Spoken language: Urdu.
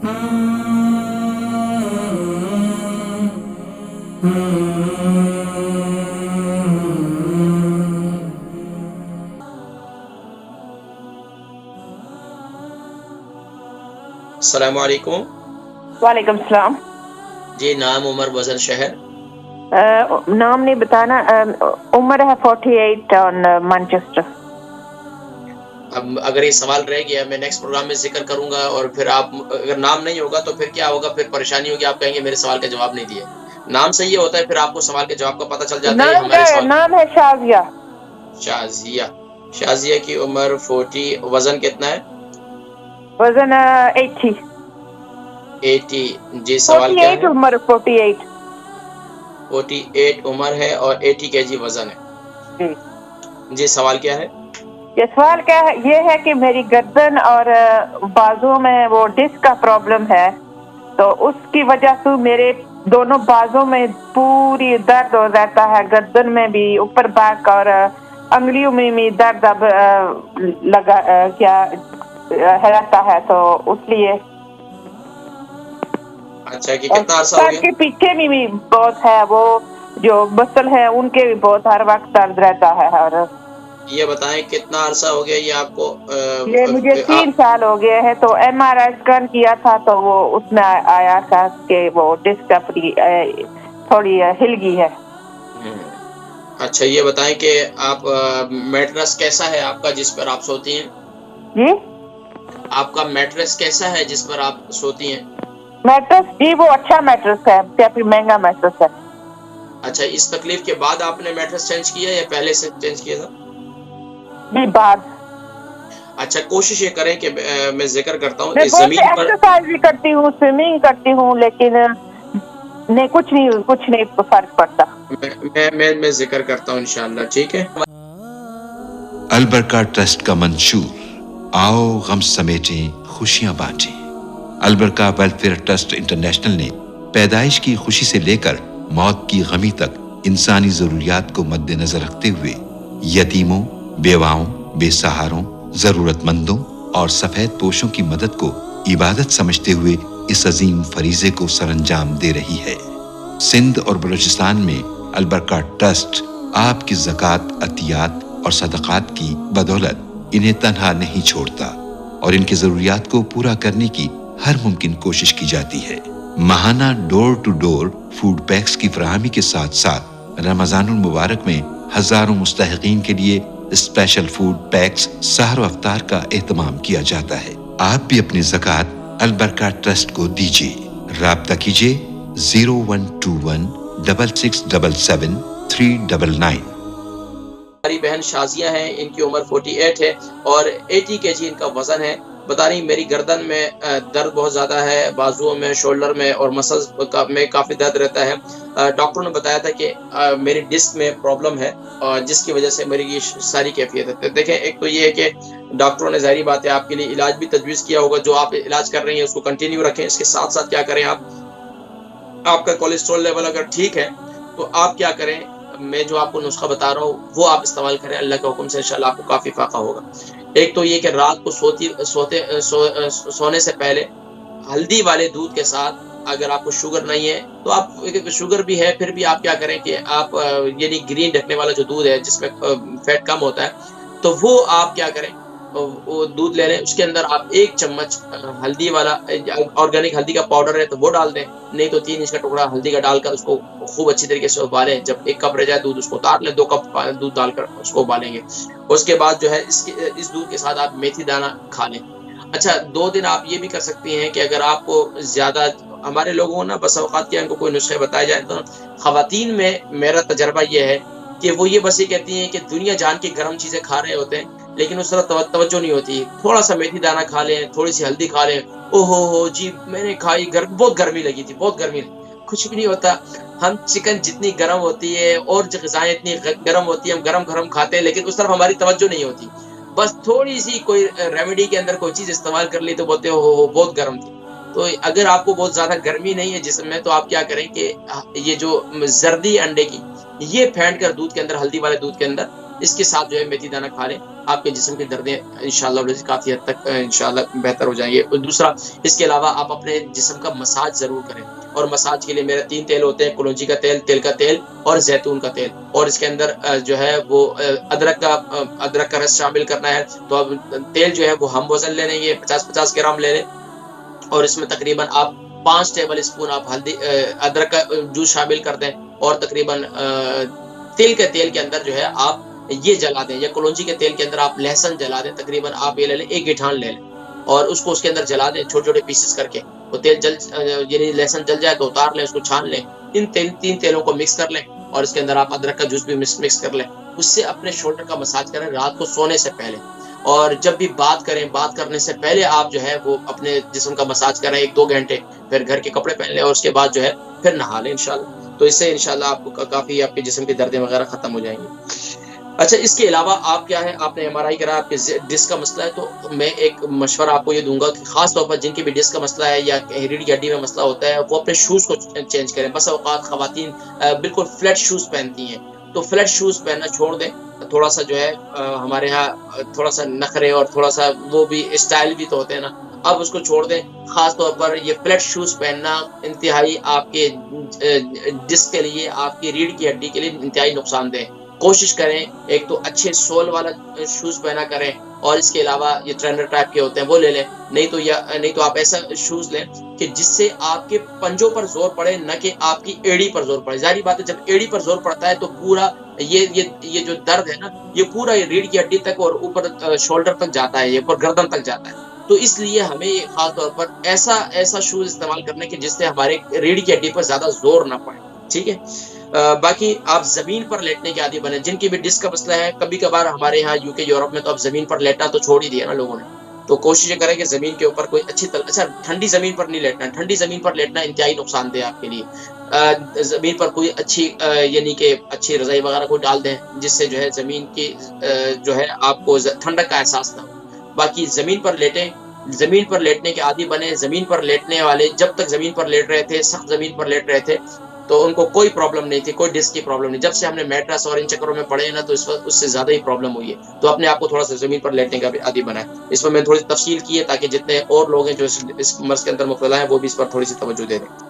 السلام علیکم. وعلیکم السلام. جی نام عمر وزن شہر. نام نہیں بتانا. عمر ہے 48 آن مانچسٹر. اب اگر یہ سوال رہ گیا میں نیکسٹ پروگرام میں ذکر کروں گا، اور پھر آپ اگر نام نہیں ہوگا تو پھر کیا ہوگا، پھر پریشانی ہوگی، آپ کہیں گے میرے سوال کا جواب نہیں دیا. نام صحیح ہوتا ہے پھر آپ کو سوال کے جواب کا پتہ چل جاتا ہے. نام ہمارے کیا ہے؟ سوال نام ہے شازیہ. شازیہ. شازیہ کی عمر 40. وزن کتنا ہے؟ وزن 80. 80. جی سوال کیا 48 ہے؟ عمر 48. 48 عمر ہے اور 80 kg وزن ہے. جی جی سوال کیا ہے؟ یہ سوال کیا ہے؟ یہ ہے کہ میری گردن اور بازو میں وہ ڈسک کا پرابلم ہے، تو اس کی وجہ سے میرے دونوں بازوں میں پوری درد ہو رہتا ہے، گردن میں بھی، اوپر بیک اور انگلیوں میں بھی درد اب لگا کیا رہتا ہے، تو اس لیے. اچھا کہ کتنا عرصہ ہو سر گیا؟ کے پیچھے بھی بہت ہے، وہ جو مسل ہے ان کے بھی بہت ہر وقت درد رہتا ہے. اور یہ بتائیں کتنا عرصہ ہو گیا یہ آپ کو؟ یہ مجھے 3 سال ہو گئے ہیں، تو MRI اسکین کیا تھا تو وہ اس میں آیا تھا کہ وہ ڈسک تھوڑی ہل گئی ہے. اچھا یہ بتائیں کہ آپ میٹرس کیسا ہے آپ کا جس پر آپ سوتی ہیں؟ جی آپ کا میٹرس کیسا ہے جس پر آپ سوتی ہیں؟ میٹرس جی وہ اچھا میٹرس ہے یا پھر مہنگا میٹرس ہے. اچھا اس تکلیف کے بعد آپ نے میٹرس چینج کیا یا پہلے سے چینج کیا تھا؟ جی بعد. اچھا کوشش یہ کریں کہ میں ذکر کرتا ہوں میں اس بہت زمین پر. ایکسرسائز بھی کرتی ہوں، سوئمنگ کرتی ہوں، لیکن نہیں کچھ نہیں فرق پڑتا. میں ذکر کرتا ہوں انشاءاللہ. ٹھیک ہے. البرکہ ٹرسٹ کا منشور آؤ غم سمیٹیں خوشیاں بانٹیں. البرکہ ویلفیئر ٹرسٹ انٹرنیشنل نے پیدائش کی خوشی سے لے کر موت کی غمی تک انسانی ضروریات کو مد نظر رکھتے ہوئے یتیموں، بیواؤں، بے سہاروں، ضرورت مندوں اور سفید پوشوں کی مدد کو عبادت سمجھتے ہوئے اس عظیم فریضے کو سر انجام دے رہی ہے. سندھ اور بلوچستان میں البرکہ ٹرسٹ آپ کی زکوٰۃ، عطیات اور صدقات کی بدولت انہیں تنہا نہیں چھوڑتا اور ان کی ضروریات کو پورا کرنے کی ہر ممکن کوشش کی جاتی ہے. ماہانہ ڈور ٹو ڈور فوڈ پیکس کی فراہمی کے ساتھ ساتھ رمضان المبارک میں ہزاروں مستحقین کے لیے اسپیشل فوڈ پیکس سحر و افطار کا اہتمام کیا جاتا ہے. آپ بھی اپنی زکوٰۃ البرکہ ٹرسٹ کو دیجیے. رابطہ کیجیے 0121 6677 399. ہماری بہن شازیہ ہیں، ان کی عمر 48 ہے اور 80 kg ان کا وزن ہے. بتا رہی میری گردن میں درد بہت زیادہ ہے، بازوؤں میں، شولڈر میں اور مسلز میں کافی درد رہتا ہے. ڈاکٹر نے بتایا تھا کہ میری ڈسک میں پرابلم ہے اور جس کی وجہ سے میری یہ ساری کیفیت ہے. دیکھیں ایک تو یہ ہے کہ ڈاکٹروں نے ظاہری بات ہے آپ کے لیے علاج بھی تجویز کیا ہوگا، جو آپ علاج کر رہی ہیں اس کو کنٹینیو رکھیں. اس کے ساتھ ساتھ کیا کریں، آپ کا کولیسٹرول لیول اگر ٹھیک ہے تو آپ کیا کریں، میں جو آپ کو نسخہ بتا رہا ہوں وہ آپ استعمال کریں. اللہ کے حکم سے انشاءاللہ آپ کو کافی فائدہ ہوگا. ایک تو یہ کہ رات کو سونے سے پہلے ہلدی والے دودھ کے ساتھ، اگر آپ کو شوگر نہیں ہے تو آپ شوگر بھی ہے پھر بھی آپ کیا کریں کہ آپ یعنی گرین ڈھکنے والا جو دودھ ہے جس میں فیٹ کم ہوتا ہے تو وہ آپ کیا کریں، وہ دودھ لے لیں. اس کے اندر آپ 1 چمچ ہلدی والا آرگینک ہلدی کا پاؤڈر ہے تو وہ ڈال دیں، نہیں تو 3 انچ کا ٹکڑا ہلدی کا ڈال کر اس کو خوب اچھی طریقے سے ابالیں. جب 1 کپ رہ جائے دودھ اس کو اتار لیں، 2 کپ دودھ ڈال کر اس کو ابالیں گے. اس کے بعد جو ہے اس دودھ کے ساتھ آپ میتھی دانہ کھا لیں. اچھا 2 دن آپ یہ بھی کر سکتی ہیں کہ اگر آپ کو زیادہ، ہمارے لوگوں کو نا بس اوقات کیا ان کو کوئی نسخے بتائے جائیں تو خواتین میں میرا تجربہ یہ ہے کہ وہ یہ بس یہ کہتی ہیں کہ دنیا جان کے گرم چیزیں کھا رہے ہوتے ہیں لیکن اس طرح توجہ نہیں ہوتی. تھوڑا سا میتھی دانہ کھا لیں، تھوڑی سی ہلدی کھا لیں، او ہو جی میں نے کھائی، بہت گرمی لگی تھی، بہت گرمی لگی. کچھ بھی نہیں ہوتا. ہم چکن جتنی گرم ہوتی ہے اور غذائیں اتنی گرم ہوتی ہیں، ہم گرم کھاتے ہیں لیکن اس طرف ہماری توجہ نہیں ہوتی. بس تھوڑی سی کوئی ریمیڈی کے اندر کوئی چیز استعمال کر لی تو بولتے ہو بہت گرم تھی. تو اگر آپ کو بہت زیادہ گرمی نہیں ہے جسم میں تو آپ کیا کریں کہ یہ جو زردی انڈے کی یہ پھینٹ کر دودھ کے اندر، ہلدی والے دودھ کے اندر اس کے ساتھ جو ہے میتھی دانہ کھا لیں, آپ کے جسم کی دردیں انشاءاللہ کافی حد تک انشاءاللہ بہتر ہو جائیں گے. اور دوسرا, اس کے علاوہ آپ اپنے جسم کا مساج ضرور کریں, اور مساج کے لیے میرے 3 تیل ہوتے ہیں, کلونجی کا تیل, تل کا تیل اور زیتون کا تیل, اور اس کے اندر جو ہے وہ ادرک کا رس شامل کرنا ہے. تو اب تیل جو ہے وہ ہم وزن لے لیں گے, 50 گرام لے لیں, اور اس میں تقریباً آپ 5 ٹیبل اسپون آپ ادرک کا جوس شامل کر دیں, اور تقریباً تل کے تیل کے اندر جو ہے آپ یہ جلا دیں, یا کلونجی کے تیل کے اندر آپ لہسن جلا دیں. تقریباً آپ یہ لے لیں 1 گٹھان لے لیں, اور اس کو اس کے اندر جلا دیں چھوٹے چھوٹے پیسز کر کے. وہ تیل یعنی لہسن جل جائے تو اتار لیں, اس کو چھان لیں, ان 3 تیلوں کو مکس کر لیں, اور اس کے اندر آپ ادرک کا جوس بھی مکس کر لیں. اس سے اپنے شولڈر کا مساج کریں رات کو سونے سے پہلے, اور جب بھی بات کرنے سے پہلے آپ جو ہے وہ اپنے جسم کا مساج کریں 1-2 گھنٹے, پھر گھر کے کپڑے پہن لیں, اور اس کے بعد جو ہے پھر نہا لیں انشاءاللہ. تو اس سے انشاءاللہ آپ کو کافی آپ کے جسم کی دردیں وغیرہ ختم ہو جائیں گی. اچھا, اس کے علاوہ آپ کیا ہے, آپ نے MRI کرا, آپ کے ڈسک کا مسئلہ ہے, تو میں ایک مشورہ آپ کو یہ دوں گا کہ خاص طور پر جن کی بھی ڈسک کا مسئلہ ہے یا ریڑھ کی ہڈی میں مسئلہ ہوتا ہے, وہ اپنے شوز کو چینج کریں. بس اوقات خواتین بالکل فلیٹ شوز پہنتی ہیں, تو فلیٹ شوز پہننا چھوڑ دیں. تھوڑا سا جو ہے ہمارے ہاں تھوڑا سا نخرے اور تھوڑا سا وہ بھی اسٹائل بھی تو ہوتے ہیں نا, اب اس کو چھوڑ دیں. خاص طور پر یہ فلیٹ شوز پہننا انتہائی آپ کے ڈسک کے لیے, آپ کی ریڑھ کی ہڈی کے لیے انتہائی نقصان دہ. کوشش کریں ایک تو اچھے سول والا شوز پہنا کریں, اور اس کے علاوہ یہ ٹرینر ٹائپ کے ہوتے ہیں وہ لے لیں. نہیں تو آپ ایسا شوز لیں کہ جس سے آپ کے پنجوں پر زور پڑے, نہ کہ آپ کی ایڑی پر زور پڑے. ظاہری بات ہے جب ایڑی پر زور پڑتا ہے تو پورا یہ جو درد ہے نا, یہ پورا ریڑھ کی ہڈی تک اور اوپر شولڈر تک جاتا ہے, یہ اوپر گردن تک جاتا ہے. تو اس لیے ہمیں یہ خاص طور پر ایسا شوز استعمال کرنے کے جس سے ہمارے ریڑھ کی ہڈی پر زیادہ زور نہ پڑے. ٹھیک ہے, باقی آپ زمین پر لیٹنے کے عادی بنے. جن کی بھی ڈسک کا مسئلہ ہے, کبھی کبھار ہمارے یہاں UK یورپ میں تو اب زمین پر لیٹنا تو چھوڑ ہی دیا نا لوگوں نے, تو کوشش کریں کہ زمین کے اوپر کوئی اچھا ٹھنڈی زمین پر نہیں لیٹنا. ٹھنڈی زمین پر لیٹنا انتہائی نقصان دہ آپ کے لیے. زمین پر کوئی یعنی کہ اچھی رضائی وغیرہ کو ڈال دیں, جس سے جو ہے زمین کی جو ہے آپ کو ٹھنڈک کا احساس نہ ہو. باقی زمین پر لیٹیں, زمین پر لیٹنے کے عادی بنے. زمین پر لیٹنے والے جب تک زمین پر لیٹ رہے تھے, سخت زمین پر لیٹ رہے تھے, تو ان کو کوئی پرابلم نہیں تھی, کوئی ڈسک کی پرابلم نہیں. جب سے ہم نے میٹرس اور ان چکروں میں پڑے ہیں نا, تو اس سے زیادہ ہی پرابلم ہوئی ہے. تو اپنے آپ کو تھوڑا سا زمین پر لیٹنے کا بھی عادی بنائیں. اس پر میں تھوڑی تفصیل کی ہے تاکہ جتنے اور لوگ ہیں جو اس مرض کے اندر مبتلا ہیں وہ بھی اس پر تھوڑی سی توجہ دے دیں.